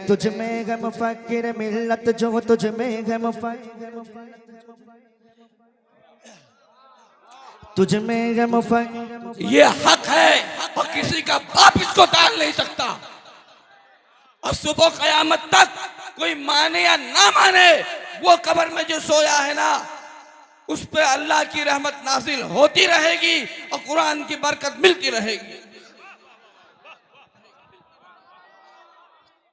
तुझ में है मुफक्किर मिल्लत जो तुझ में है मुफक्किर तुझ में है मुफक्किर। ये हक है और किसी का बाप इसको टाल नहीं सकता। और सुबह कयामत तक कोई माने या ना माने, वो कब्र में जो सोया है ना, उस पे अल्लाह की रहमत नाजिल होती रहेगी और कुरान की बरकत मिलती रहेगी।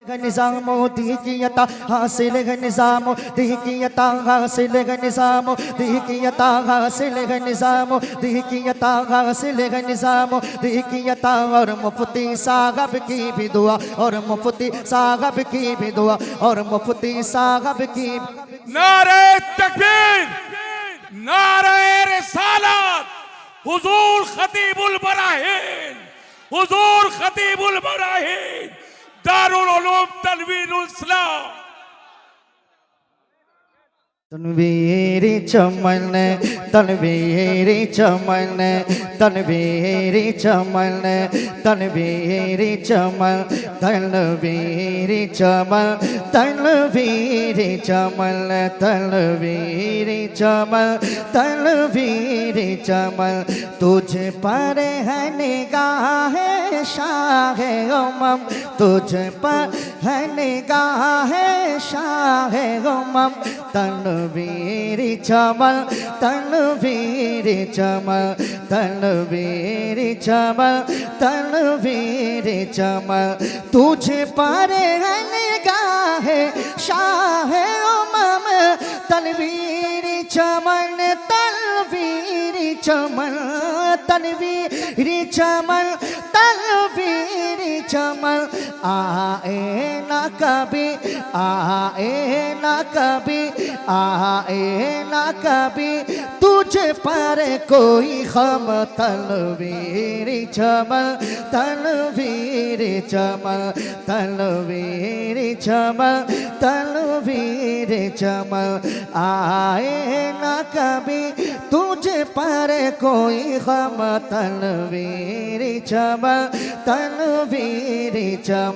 निज़ामो दी की अता हासिल है निज़ामो दी की अता हासिल है निज़ामो दी की अता हासिल है निज़ामो दी की अता हासिल है निज़ामो दी की अता। और मुफ्ती साहब की भी दुआ और मुफ्ती साहब की भी दुआ और मुफ्ती साहब की। नारे तकबीर, नारे रिसालत, हुजूर खतीबुल बराहीन, हुजूर खतीबुल बराहीन, दारुल उलूम तनवीरुल इस्लाम। तनवीरी चमन तनवीरी चमन तनवीरी चमन तनवीरी चमन तनवीरी चमन तनवीरी चमन तनवीरी चमन तनवीरी चमन। तुझ पर है निगाह शाह उमम तुझ पर है निगाह शाह उमम। तनवीरी चमन तनवीरी चमन तनवीरी चमन तनवीरी चमन। तुझ पर है निगाह शाह उमम तनवीरी चमन तनवीरी चमन तनवीरी चमन तनवीरी चमन। आए ना कभी आए ना कभी आए ना कभी तुझ पर कोई खम। तनवीरी चमन तनवीरी चमन तनवीरी चमन तनवीरी चमन। आए ना कभी तुझ पर कोई खम। तनवीरी चमन तनवीरी चमन।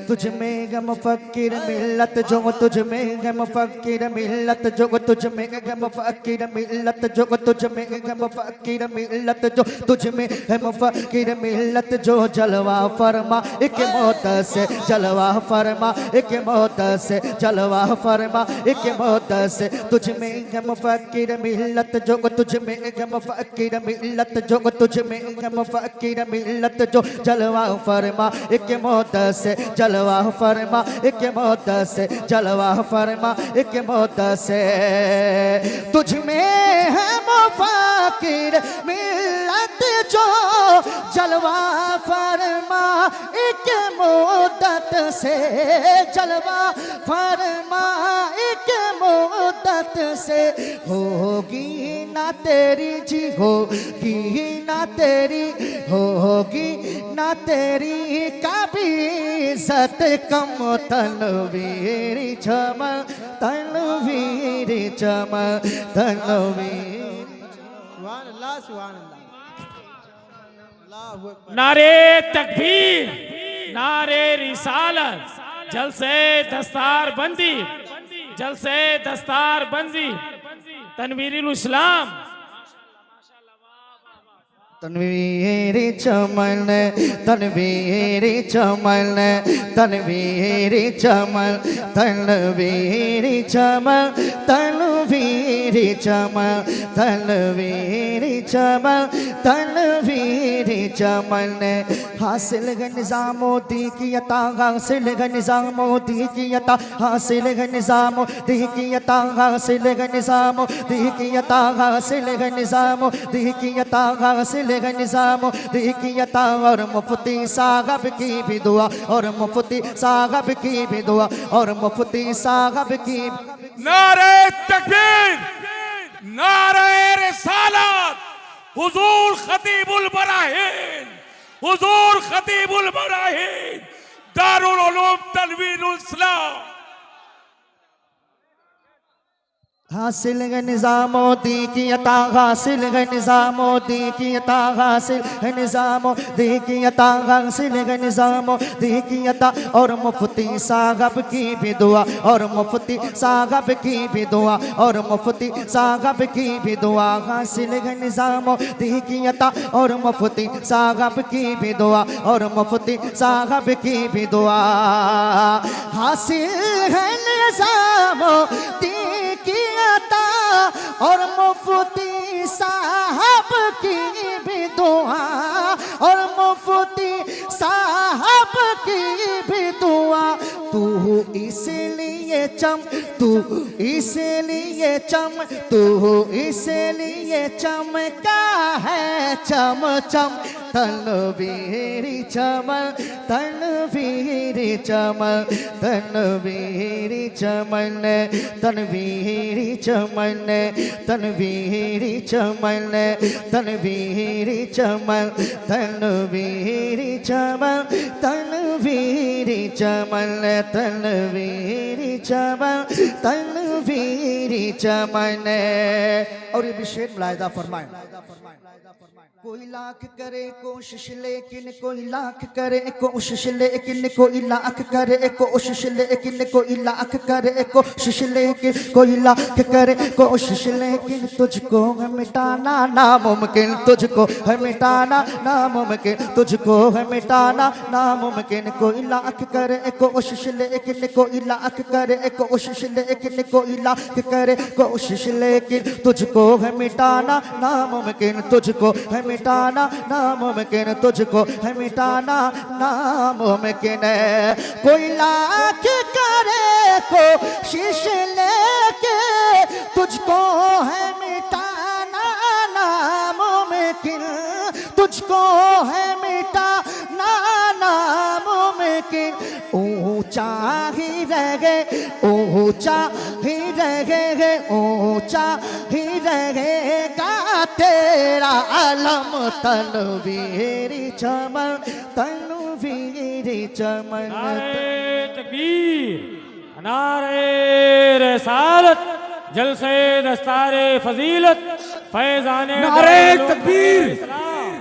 तुझ में है मुफक्किर मिल्लत जो तुझ में है मुफक्किर मिल्लत जो तुझ में है मुफक्किर मिल्लत जो तुझ में है मुफक्किर मिल्लत जो तुझ में है मुफक्किर मिल्लत जो। जलवा फरमा एक मौत से जलवा फरमा एक मौत से जलवा फरमा एक मौत से। तुझ में है मुफक्किर मिल्लत जो तुझ में है मुफक्किर मिल्लत जो तुझ में है मुफक्किर मिल्लत जो। जलवा फरमा एक मौत से जलवा फरमा एक मौत से जलवा फरमा एक मौत से। तुझ में है मुफक्किर मिल्लत जो जलवा फरमा एक मुद्दत से जलवा फरमा एक मुद्दत से। होगी ना तेरी जी होगी ना तेरी होगी ना तेरी कभी इज्जत कम। तनवीरी चमन तनवीरी चमन तनवीरी। नारे तकबीर, नारे रिसालत, जलसे दस्तार बंदी, जलसे दस्तार बंदी, तनवीरुल इस्लाम। तनवीरी चमन तनवीरी चमन तनवीरी चमन तनवीरी चमन तनवीरी चमन तनवीरी चमन तनवीरी चमन। हासिल है निज़ामोदी की अता हासिल है निज़ामोदी की अता हासिल है निज़ामोदी की अता हासिल है निज़ामोदी की अता हासिल है निज़ामोदी की अता हासिल है निज़ामोदी की अता। और मुफ्ती साहब की भी दुआ और मुफ्ती साहब की भी दुआ और मुफ्ती साहब की। नारे तकबीर, नारे रिसालत, हुजूर खतीबुल बराहीन, हुजूर खतीबुल बराहीन, दारुल उलूम तनवीरुल इस्लाम। हासिल है निज़ामोदी की अता, हासिल है निज़ामोदी की अता, हासिल है निज़ामोदी की अता, हासिल है निज़ामोदी की अता। और मुफ्ती साहब की भी दुआ, और मुफ्ती साहब की भी दुआ, और मुफ्ती साहब की भी दुआ। हासिल है निज़ामोदी की अता, और मुफ्ती साहब की भी दुआ, और मुफ्ती साहब की भी दुआ। हासिल है निज़ामोदी की अता, और मुफ्ती साहब की भी दुआ, और मुफ्ती साहब की भी दुआ। तू इसलिए चम, तू इसलिए चम, तू इसलिए चमका है चम चम। तनवीरी चमन, तनवीरी चमन, तनवीरी चमन, तनवीरी चमन, तनवीरी चमन, तनवीरी चमन, तनवीरी चमन, तनवीरी चमन, तनवीरी चमन, तनवीरी चमन। और ये भी शेर मुलाहिजा फरमाए। कोई लाख करे कोशिश लेकिन कोई लाख करे कोशिश लेकिन कोई लाख करे कोशिश लेकिन कोई लाख करे कोशिश लेकिन कोई लाख करे कोशिश लेकिन तुझको है मिटाना नामुमकिन, तुझको है मिटाना नामुमकिन, तुझको है मिटाना नामुमकिन। कोई लाख करे कोशिश लेकिन कोई लाख करे कोशिश लेकिन कोई लाख करे कोशिश लेकिन तुझको है मिटाना नामुमकिन, तुझको है मिटाना नामुमकिन, तुझको है मिटाना नामुमकिन। कोई लाख करे कोशिश लेके तुझको है मिटाना नामुमकिन, तुझको है मिटाना नामुमकिन। ऊंचा ही रहे, ऊंचा ही रहे, ऊंचा ही रहेगा तेरा अलम। तनवीरी चमन, तनवीरी चमन। नारे तकबीर, नारे रिसालत, जलसे दस्तारे फजीलत, फैजाने नारे तकबीर,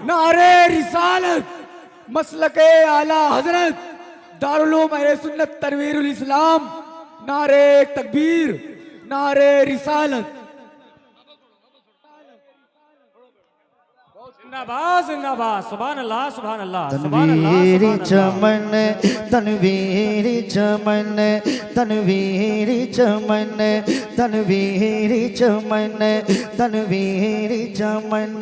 नारे रिसालत, मसलके आला हजरत दारुल उलूम अहले सुन्नत तनवीरुल इस्लाम। नारे तकबीर, नारे रिसालत। जिंदाबाद जिंदाबाद, सुभान अल्लाह सुभान अल्लाह, सुभान अल्लाह तनवीरी सुभान अल्लाह। चमन, तनवीरी चमन, तनवीरी चमन, तनवीरी चमन, तनवीरी चमन।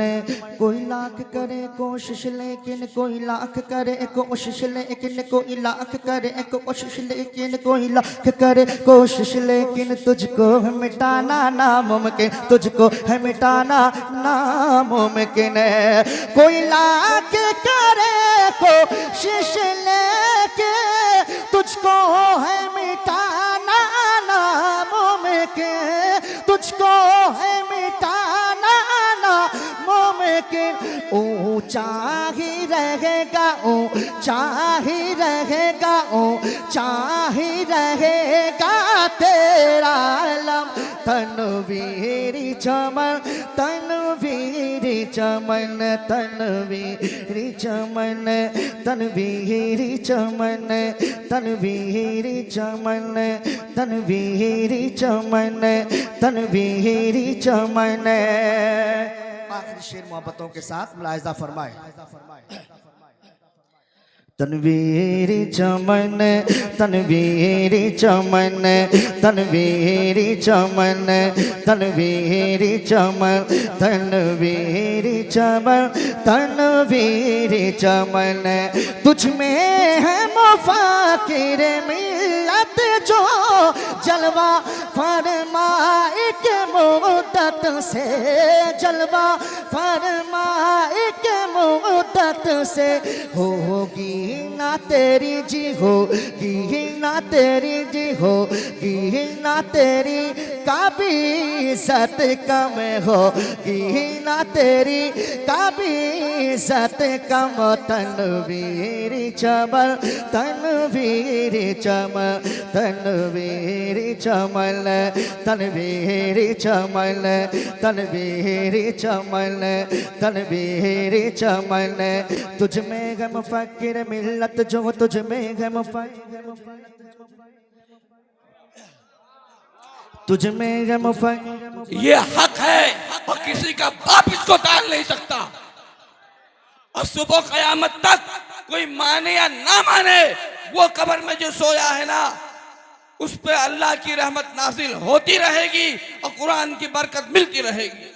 कोई लाख करे कोशिश लेकिन कोई लाख करे कोशिश लेकिन कोई लाख करे कोशिश लेकिन कोई लाख करे कोशिश लेकिन तुझको है मिटाना नामुमकिन, तुझको है मिटाना नामुमकिन। कोई लाख करे कोशिश लेके तुझको है मिटाना नामुमकिन, तुझको है मिटाना नामुमकिन। ऊंचा ही रहेगा, ऊंचा ही रहेगा, ऊंचा ही रहेगा तेरा अलम। तनवीरी चमन, तनवीरी चमन, तनवीरी चमन, तनवीरी चमन, तनवीरी चमन, तनवीरी चमन, तनवीरी चमन। आखिरी शेर मोहब्बतों के साथ मुलाहिजा फरमाए। तनवीरी चमन, तनवीरी चमन, तनवीरी चमन, तनवीरी चमन, तनवीरी चमन, तनवीरी चमन। तुझ में है मुफाकिर मिल्लत जो जलवा फरमाए के मुद्दत से, जलवा फरमाए के मुद्दत से। होगी ना तेरी जी, होगी ना तेरी जी, होगी ना तेरी कभी इज्जत कम होगी ना तेरी कभी इज्जत कम तनवीर चमल तनवीर चमल तनवीर चमल तनवीर चमल तनवीर चमल तनवीर चमल तुझ में गम फकीर मिल्लत जो तुझ में गम फकीर तुझ में गम फकीर ये हक है और किसी का बाप इसको टाल नहीं सकता। और सुबह कयामत तक कोई माने या ना माने, वो कब्र में जो सोया है ना, उस पे अल्लाह की रहमत नाजिल होती रहेगी और कुरान की बरकत मिलती रहेगी।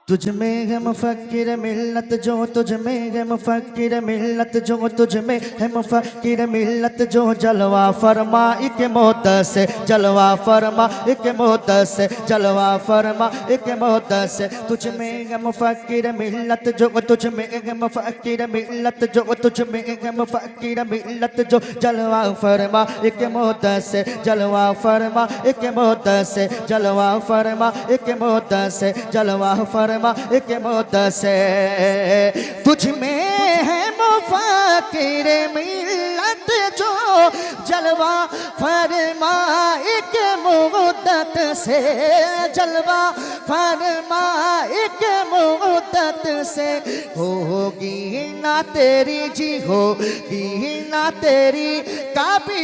तुझ में है मुफक्किर मिल्लत जो तुझ में है मुफक्किर मिल्लत जो तुझ में है मुफक्किर मिल्लत जो जलवा फरमा एक मोहद्दत से जलवा फरमा एक मोहद्दत से जलवा फरमा एक मोहद्दत से तुझ में है मुफक्किर मिल्लत जो तुझ में है मुफक्किर मिल्लत जो तुझ में है मुफक्किर मिल्लत जो जलवा फरमा एक मोहद्दत से जलवा फरमा एक मोहद्दत से जलवा फरमा एक मोहद्दत से जलवा फरमा एक मोहद्दत से तुझ में है मुफक्किर मिल्लत जो जलवा फरमा एक मोहद्दत से जलवा फरमा एक मोहद्दत से होगी ना तेरी जी होगी ना तेरी कभी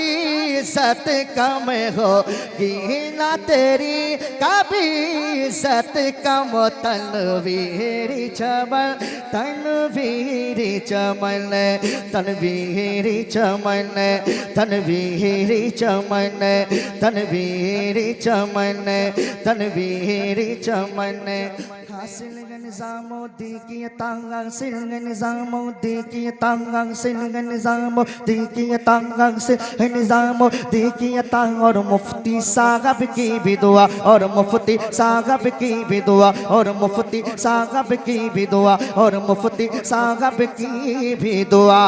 इज्जत कम होगी ना तेरी कभी इज्जत कम तनवीर चमल तनवीर चमल तनवीर चमल तनवीर चमल तनवीर चमल तनवीर चमल हासिल निज़ामुद्दी की तांग हासिल निज़ामुद्दी की तांग हासिल निज़ामुद्दी की तांग हासिल निज़ामुद्दी की तांग और मुफ्ती साहब की भी दुआ और मुफ्ती साहब की भी दुआ और मुफ्ती साहब की भी दुआ और मुफ्ती साहब की भी दुआ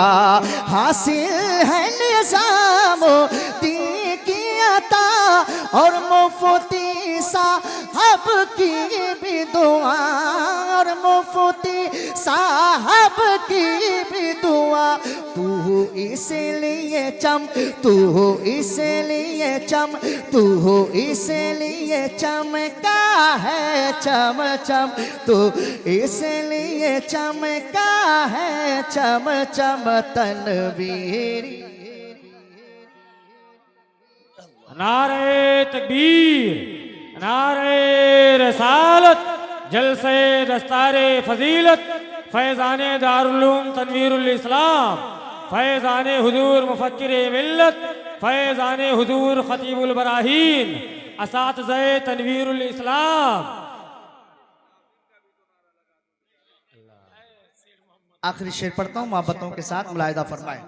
हासिल है निज़ामुद्दी की अता और मुफ्ती साहब की भी दुआ और मुफ्ती साहब की भी दुआ तू इसलिए चम तू इसलिए चम तू इसलिए चमका है चम चम तू इसलिए चमका है चम चम तनवीर नारे तकबीर नारे रसालत जलसे दस्तारे फजीलत फैज़ाने दारुल तनवीरुल इस्लाम फैज़ाने हुजूर मुफक्किर मिल्लत फैज़ाने हुजूर खतीबुल बराहीन असातिज़े तनवीरुल इस्लाम। आखिरी शेर पढ़ता हूँ मोहब्बतों के साथ मुलाहिदा फरमाए।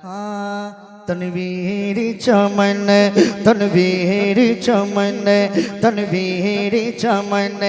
हाँ तनवीर चमन तनवीर चमन तनवीर चमन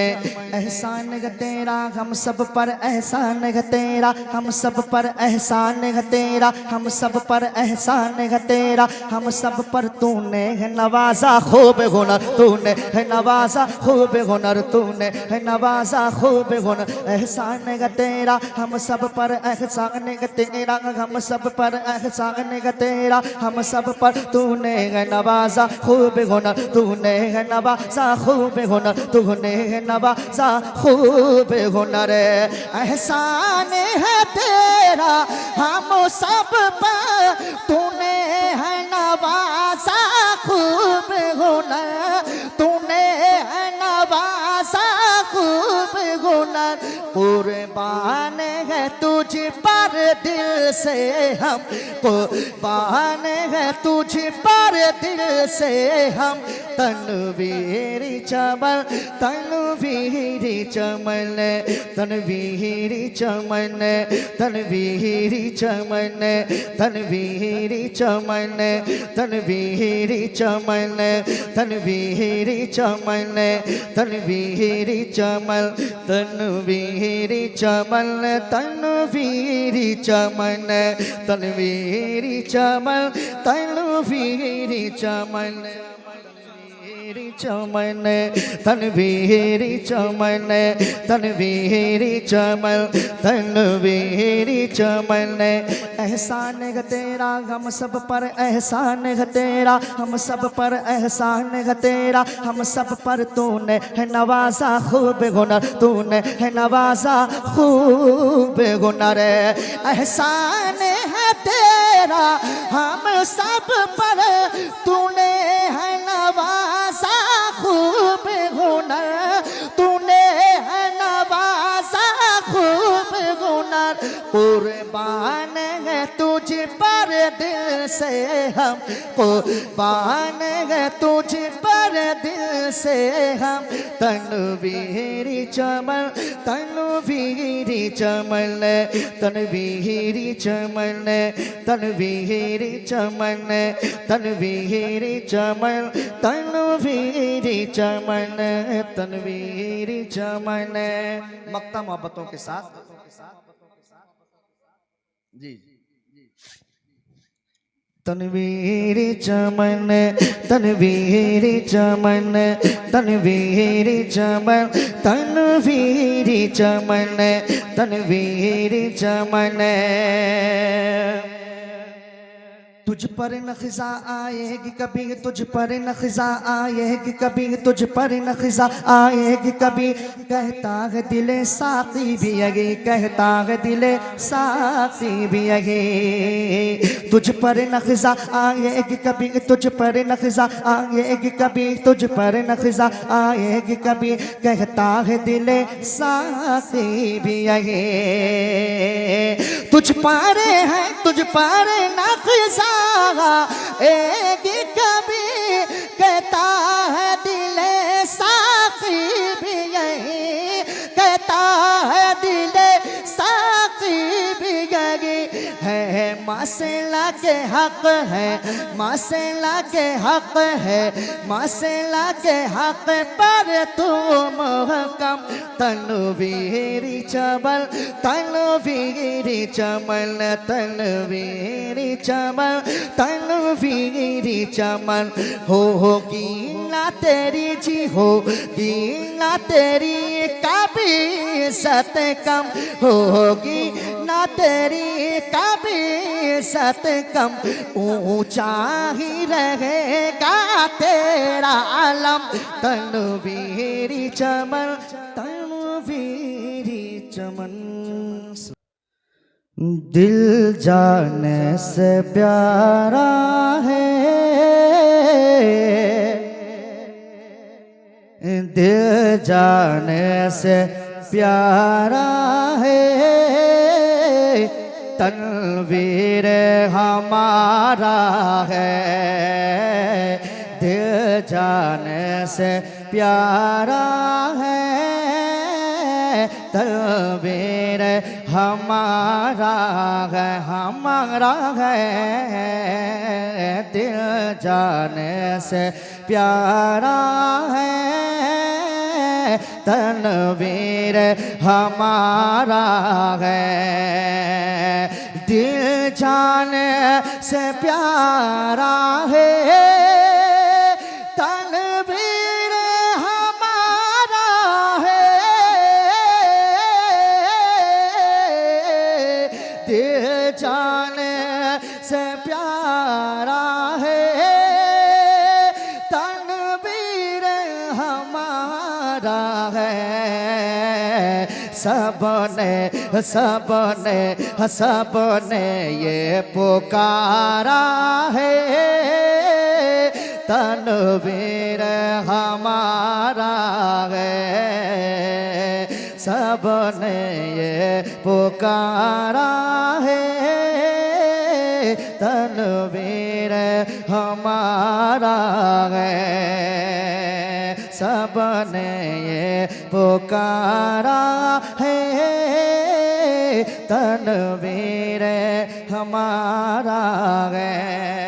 एहसान है तेरा हम सब पर एहसान है तेरा हम सब पर एहसान है तेरा हम सब पर एहसान है तेरा हम सब पर तूने है नवाजा खूब हुनर तूने है नवाजा खूब हुनर तूने है नवाजा खूब हुनर एहसान है तेरा हम सब पर एहसान है तेरा हम सब पर एहसान है तेरा हम सब पर तूने है नवाजा खूब हुनर तूने है नवाजा खूब हुनर तूने है नवाजा खूब हुनर एहसान है तेरा हम सब पर तूने है नवाजा खूब हुनर तूने है नवाजा खूब हुनर कुर्बान है तुझ पर दिल से हम कुर्बान है तुझ पर दिल से हम तनवीर चमल तनवीर चमल तनवीर चमल तनवीर चमल तनवीर चमल तनवीर चमल तनवीर चमल तनवीर चमल तनवीर चमल तनवीर चमल तनवीरी चमन तनवीरी चमन चमन तनवीरी चमन तनवीरी चमन तनवीरी चमन एहसान है तेरा हम सब पर एहसान है तेरा हम सब पर एहसान है तेरा हम सब पर तूने है नवाजा खूब हुनर तूने है नवाजा खूब हुनर एहसान है तेरा हम सब पर तूने है नवाजा खूब हुनर तूने है नवाजा खूब हुनर कुर्बान है तुझ पर दिल से हम कुर्बान है तुझ पर दिल से हम तनवीरी चमन तनवीरी चमन तनवीरी चमन तनवीरी चमन तनवीरी चमन तनवीरी चमन तनवीरी चमन मक्ता मोहब्बतों के साथ जी तनवीरी चमन तनवीरी चमन तनवीरी चमन तनवीरी चमन तनवीरी चमन तुझ पर नखिजा आएगी कभी तुझ पर नखिजा आएगी कभी तुझ पर नखिजा आएगी कभी कहता है दिले साकी भी यही कहता है दिले साकी भी यही तुझ पर नखिजा आएगी कभी तुझ पर नखिजा आएगी कभी तुझ पर नखिजा आएगी कभी कहता है दिले साकी भी यही तुझ पर है तुझ पर नखिजा एक कभी कहता है दिले साकी भी यही कहता है दिले साकी भी यही है मसला के हक है मसला के हक है मसला के हक पर तुम कम तनवीरी चमन तनवीरी चमन तनवीरी चमन तनवीरी चमन होगी ना तेरी जी होगी ना तेरी कभी सत कम होगी ना तेरी कभी सत कम ऊंचा ही रहेगा तेरा आलम तनवीरी चमन तनवीरी चमन दिल जाने से प्यारा है दिल जाने से प्यारा है तनवीर हमारा है दिल जाने से प्यारा है तनवीर हमारा है दिल जाने से प्यारा है तनवीर हमारा है दिल जाने से प्यारा है तनवीर हमारा है दिल जाने से प्यारा है तनवीर हमारा है सबने ये पुकारा है तनवीर हमारा है सबने ये पुकारा है तनवीर हमारा है सबने ये पुकारा है तनवीर हमारा है